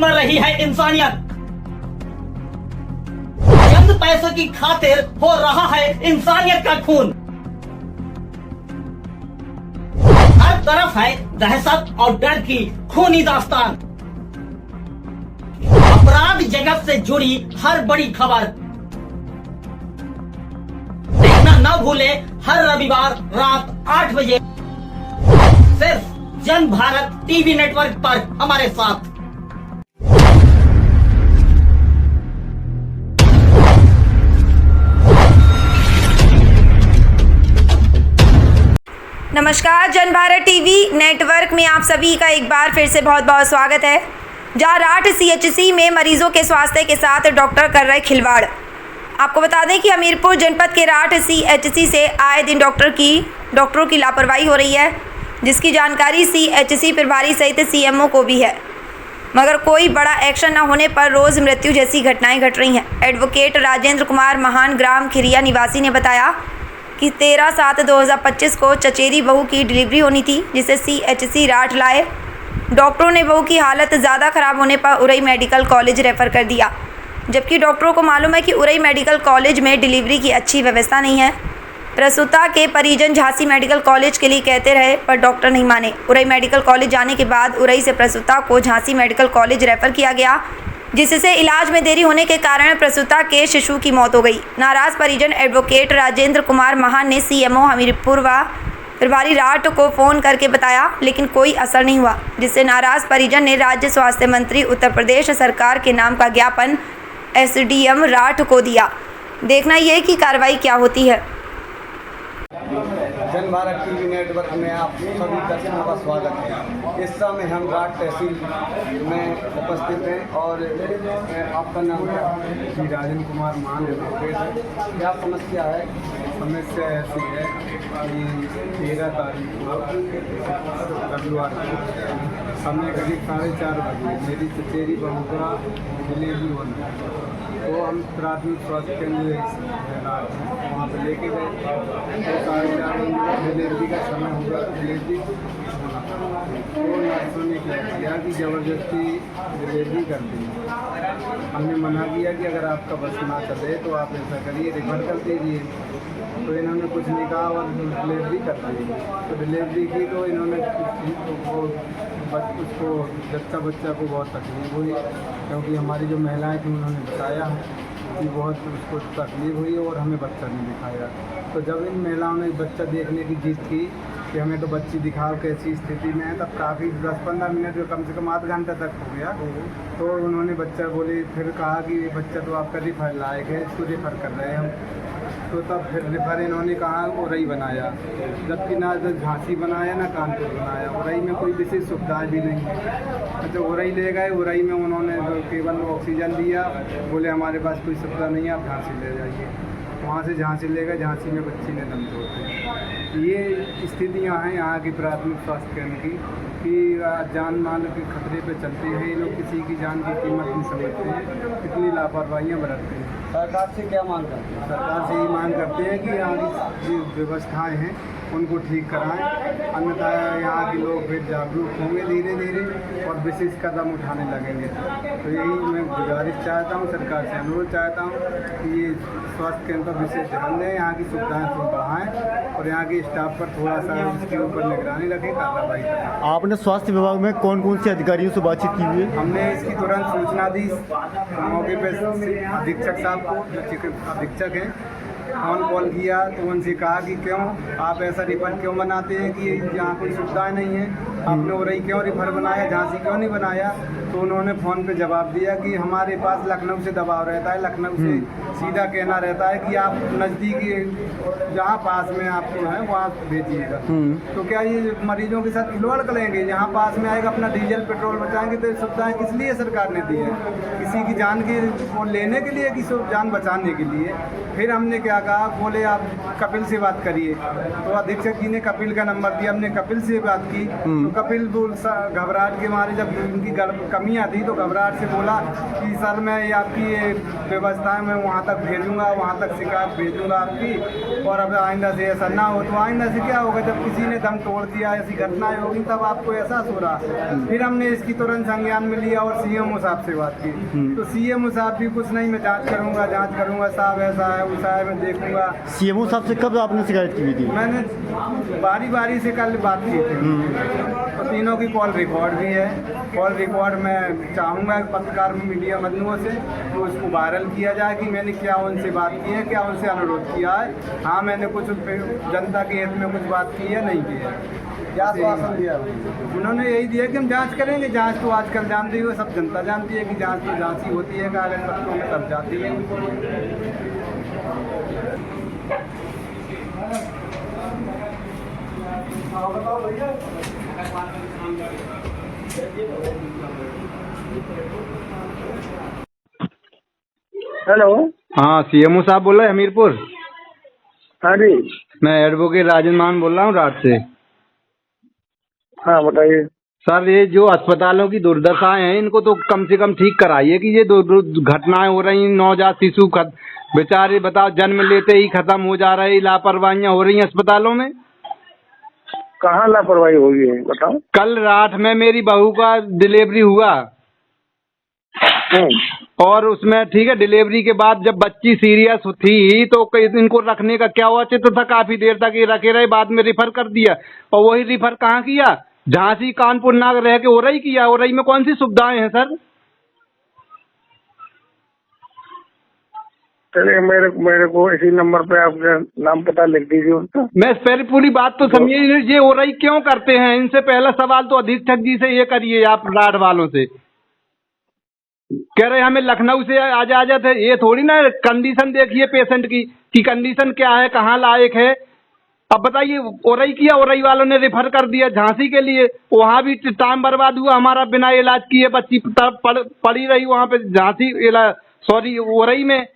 मर रही है इंसानियत। चंद पैसों की खातिर हो रहा है इंसानियत का खून। हर तरफ है दहशत और डर की खूनी दास्तान। अपराध जगत से जुड़ी हर बड़ी खबर देखना न भूले हर रविवार रात 8 बजे सिर्फ जन भारत टीवी नेटवर्क पर हमारे साथ। नमस्कार, जन भारत टीवी नेटवर्क में आप सभी का एक बार फिर से बहुत बहुत स्वागत है। जहां राठ सीएचसी में मरीजों के स्वास्थ्य के साथ डॉक्टर कर रहे खिलवाड़। आपको बता दें कि हमीरपुर जनपद के राठ सीएचसी से आए दिन डॉक्टरों की लापरवाही हो रही है, जिसकी जानकारी सीएचसी प्रभारी सहित सीएमओ को भी है, मगर कोई बड़ा एक्शन न होने पर रोज़ मृत्यु जैसी घटनाएं घट रही हैं। एडवोकेट राजेंद्र कुमार महान ग्राम खिरिया निवासी ने बताया कि 13/7/2025 को चचेरी बहू की डिलीवरी होनी थी, जिसे सीएचसी राठ लाए। डॉक्टरों ने बहू की हालत ज़्यादा ख़राब होने पर उरई मेडिकल कॉलेज रेफ़र कर दिया, जबकि डॉक्टरों को मालूम है कि उरई मेडिकल कॉलेज में डिलीवरी की अच्छी व्यवस्था नहीं है। प्रसूता के परिजन झांसी मेडिकल कॉलेज के लिए कहते रहे, पर डॉक्टर नहीं माने। उरई मेडिकल कॉलेज जाने के बाद उरई से प्रसूता को झांसी मेडिकल कॉलेज रेफ़र किया गया, जिससे इलाज में देरी होने के कारण प्रसूता के शिशु की मौत हो गई। नाराज परिजन एडवोकेट राजेंद्र कुमार महान ने सीएमओ हमीरपुर व प्रभारी राठ को फ़ोन करके बताया, लेकिन कोई असर नहीं हुआ, जिससे नाराज परिजन ने राज्य स्वास्थ्य मंत्री उत्तर प्रदेश सरकार के नाम का ज्ञापन एसडीएम राठ को दिया। देखना यह कि कार्रवाई क्या होती है। जन भारत टीवी नेटवर्क में आप सभी दर्शकों का स्वागत है। इस समय हम राठ तहसील में उपस्थित हैं और आपका नाम क्या है? श्री राजेंद्र कुमार मान एडवोकेट है। क्या समस्या है? समस्या ऐसी है कि 13 तारीख को रविवार को समय करीब 4:30 बजे मेरी चचेरी बहू का डिलीवरी होना है, तो हम प्राथमिक स्वास्थ्य केंद्र वहाँ पर लेके गए। तो 4:30 बजे डिलीवरी का समय होगा, डिलीवरी होना था। तो नर्सों ने क्या किया कि ज़बरदस्ती डिलीवरी कर दी। हमने मना किया कि अगर आपका बस ना चले तो आप ऐसा करिए, रिफर कर दीजिए। तो इन्होंने कुछ नहीं कहा और डिलीवरी कर दी। तो डिलीवरी की तो इन्होंने उसको बच्चा को बहुत तकलीफ हुई, क्योंकि हमारी जो महिलाएं थी उन्होंने बताया कि बहुत उसको तकलीफ हुई और हमें बच्चा नहीं दिखाया। तो जब इन महिलाओं ने बच्चा देखने की जिद की कि हमें तो बच्ची दिखाओ कैसी स्थिति में है, तब काफ़ी 10-15 मिनट कम से कम आध घंटा तक हो गया। तो उन्होंने बच्चा बोले, फिर कहा कि बच्चा तो आपका रिफ़र लायक है, इसको रिफ़र कर रहे हैं हम। तो तब फिर रिफ़र इन्होंने कहा उरई बनाया, जबकि ना झांसी बनाया ना कानपुर बनाया। उरई में कोई विशेष सुविधाएं भी नहीं है। तो उरई ले गए, उरई में उन्होंने केवल ऑक्सीजन दिया, बोले हमारे पास कोई सुविधा नहीं है, आप झांसी ले जाइए। वहाँ से झांसी ले गए, झांसी में बच्ची ने दम तोड़ दी। ये स्थितियाँ हैं यहाँ की प्राथमिक स्वास्थ्य केंद्र की कि जान माल के खतरे पे चलते हैं ये लोग, किसी की जान की कीमत नहीं समझते हैं, कितनी लापरवाहियाँ बरतते हैं। सरकार से क्या मांग करते हैं? सरकार से ये मांग करते हैं कि यहाँ की जो व्यवस्थाएँ हैं उनको ठीक कराएं, अन्यथा यहाँ के लोग फिर जागरूक होंगे धीरे धीरे और विशेष कदम उठाने लगेंगे। तो यही मैं गुजारिश चाहता हूँ, सरकार से अनुरोध चाहता हूँ कि ये स्वास्थ्य केंद्र पर विशेष ध्यान दें, यहाँ की सुविधाएँ बढ़ाएँ और यहाँ के स्टाफ पर थोड़ा सा इसके ऊपर निगरानी रखें, कार्रवाई करें। आपने स्वास्थ्य विभाग में कौन कौन से अधिकारियों से बातचीत की हुई है? हमने इसकी तुरंत सूचना दी मौके पर अधीक्षक साहब को, जो चिकित्सा अधीक्षक हैं, फ़ोन कॉल किया तो उनसे कहा कि क्यों आप ऐसा रिफर क्यों बनाते हैं कि यहाँ कोई सुविधाएं नहीं है, आपने उरई क्यों रिफर बनाया, झांसी क्यों नहीं बनाया। तो उन्होंने फ़ोन पे जवाब दिया कि हमारे पास लखनऊ से दबाव रहता है, लखनऊ से सीधा कहना रहता है कि आप नज़दीकी जहाँ पास में आपको है वहाँ भेजिएगा। तो क्या ये मरीजों के साथ खिलवाड़ करेंगे? जहाँ पास में आएगा अपना डीजल पेट्रोल बचाएंगे। तो सुविधाएं किस लिए सरकार ने दी है? किसी की जान की वो लेने के लिए, किसी जान बचाने के लिए। फिर हमने क्या कहा, बोले आप कपिल से बात करिए। तो अधीक्षक जी ने कपिल का नंबर दिया, हमने कपिल से बात की। तो कपिल घबराहट के मारे, जब उनकी कमियाँ थी तो घबराहट से बोला कि सर मैं आपकी ये व्यवस्था मैं वहाँ तक भेजूंगा, वहाँ तक शिकायत भेजूंगा आपकी। और अब आइंदा से ऐसा ना हो। तो आइंदा से क्या होगा, जब किसी ने दम तोड़ दिया, ऐसी घटनाएं होगी, तब आपको एहसास हो रहा है। फिर हमने इसकी तुरंत संज्ञान में लिया और सीएमओ साहब से बात की। तो सीएमओ साहब भी कुछ नहीं, मैं जाँच करूँगा साहब, ऐसा है वैसा है, मैं देखूंगा। सीएमओ साहब से कब आपने शिकायत की थी? मैंने बारी से कल बात की थी। तो तीनों की कॉल रिकॉर्ड भी है। कॉल रिकॉर्ड मैं चाहूँगा पत्रकार मीडिया बंधुओं से तो उसको वायरल किया जाए कि मैंने क्या उनसे बात की है, क्या उनसे अनुरोध किया है। हाँ, मैंने कुछ जनता के हित में कुछ बात की है, नहीं की है। क्या आश्वासन दिया? उन्होंने यही दिया कि हम जांच करेंगे। जांच तो आजकल जानते ही हो, सब जनता जानती है कि जांच तो जांच ही होती है, कागज पत्रों में तब जाती है। हेलो। हाँ, सीएमओ साहब बोल रहे हैं हमीरपुर। हाँ जी। मैं एडवोकेट राजन मान बोल रहा हूँ रात से। हाँ बताइए। सर, ये जो अस्पतालों की दुर्दशाएं हैं, इनको तो कम से कम ठीक कराइए कि ये घटनाएं हो रही, नवजात शिशु बेचारे बताओ जन्म लेते ही खत्म हो जा रहे, लापरवाहियां हो रही हैं अस्पतालों में। कहाँ लापरवाही हुई है बताओ। कल रात में मेरी बहू का डिलीवरी हुआ और उसमें ठीक है, डिलीवरी के बाद जब बच्ची सीरियस थी तो इनको रखने का क्या औचित्य था। काफी देर तक ये रखे रहे, बाद में रिफर कर दिया। और वही रिफर कहाँ किया? झांसी, कानपुर ना रह के ओरई किया। ओरई में कौन सी सुविधाएं हैं सर? चलिए मेरे को इसी नंबर पे आपका नाम पता लिख दीजिए उनका। मैं पहले पूरी बात तो समझिए, ये ओरई क्यों करते हैं? इनसे पहला सवाल तो अधीक्षक जी से ये करिए आप, राड वालों से। कह रहे हमें लखनऊ से आजा थे। ये थोड़ी ना कंडीशन देखिए पेशेंट की कंडीशन क्या है, कहाँ लायक है। अब बताइए, ओरई किया, ओरई वालों ने रेफर कर दिया झांसी के लिए। वहाँ भी टाइम बर्बाद हुआ हमारा, बिना इलाज किए बच्ची पड़ी रही वहाँ पे झांसी, ओरई में।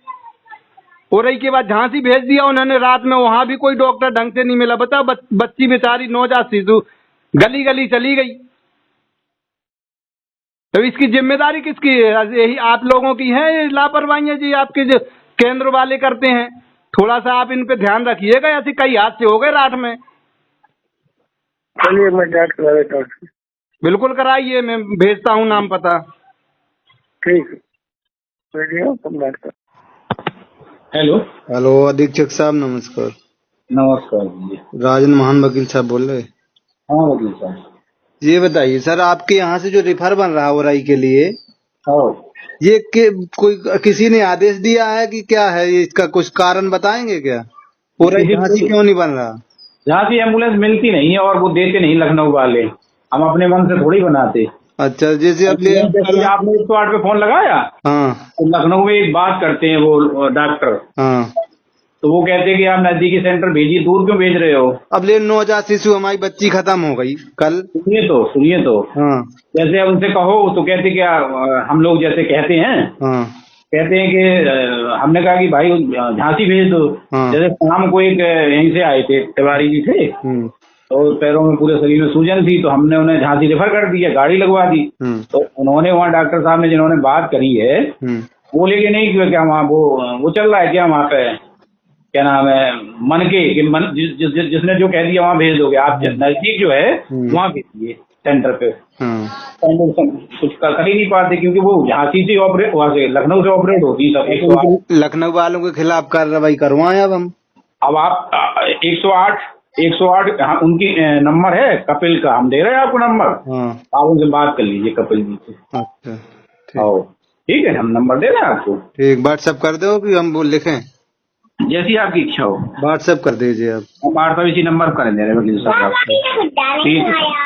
ओरई के बाद झांसी भेज दिया उन्होंने रात में, वहाँ भी कोई डॉक्टर ढंग से नहीं मिला। बताओ, बच्ची बेचारी नवजात शिशु गली गली चली गई। तो इसकी जिम्मेदारी किसकी है? यही आप लोगों की है ये लापरवाही जी, आपके जो केंद्र वाले करते हैं। थोड़ा सा आप इन पे ध्यान रखिएगा। ऐसे कई हादसे हो गए रात में। चलिए मैं जांच करा देता हूँ। बिल्कुल कराइए, मैं भेजता हूँ नाम पता। ठीक है, भेजिए तुम बात कर। हेलो, अधीक्षक साहब नमस्कार। नमस्कार जी। राजन महान वकील साहब बोल रहे? हाँ वकील साहब। ये बताइए सर, आपके यहाँ से जो रेफर बन रहा है ओरई के लिए, हाँ, ये कोई किसी ने आदेश दिया है कि क्या है? इसका कुछ कारण बताएंगे क्या? ओरई झांसी क्यों नहीं बन रहा? झांसी एम्बुलेंस मिलती नहीं है और वो देते नहीं लखनऊ वाले। हम अपने मन से थोड़ी बनाते। अच्छा, जैसे आपने 108 पे फोन लगाया। हाँ, तो लखनऊ में एक बात करते हैं वो डॉक्टर। हाँ, तो वो कहते हैं कि आप नजदीकी सेंटर भेजिए, दूर क्यों भेज रहे हो? अब ले नवजात शिशु हमारी बच्ची खत्म हो गई कल। सुनिए तो हाँ, जैसे उनसे कहो तो कहते क्या, हम लोग जैसे कहते हैं, हाँ, कहते हैं कि हमने कहा कि भाई झांसी भेज दो। हाँ। जैसे शाम को एक यहीं से आए थे, तिवारी जी थे, तो पैरों में पूरे शरीर में सूजन थी, तो हमने उन्हें झांसी रेफर कर दिया, गाड़ी लगवा दी। तो उन्होंने वहाँ डॉक्टर साहब ने जिन्होंने बात करी है वो लेके नहीं किया क्या वहाँ वो चल रहा है क्या वहाँ पे, क्या नाम है, जिसने जो कह दिया वहाँ भेज दोगे आप, नजदीक जो है वहाँ भेजिए सेंटर पे। कुछ कर ही नहीं पाते क्योंकि वो झांसी से ऑपरेट, वहाँ से लखनऊ से ऑपरेट होती है। लखनऊ वालों के खिलाफ कार्रवाई करवाएं अब आप 108 हाँ, उनकी नंबर है कपिल का, हम दे रहे हैं आपको नंबर। आप उनसे बात कर लीजिए कपिल जी से। अच्छा, ठीक है, हम नंबर दे रहे हैं आपको। ठीक, व्हाट्सएप कर दो कि हम वो लिखें? जैसी आपकी इच्छा हो व्हाट्सएप कर दीजिए आप। व्हाट्सएप इसी नंबर पर कर दे रहे हैं वकील साहब आपको। ठीक है।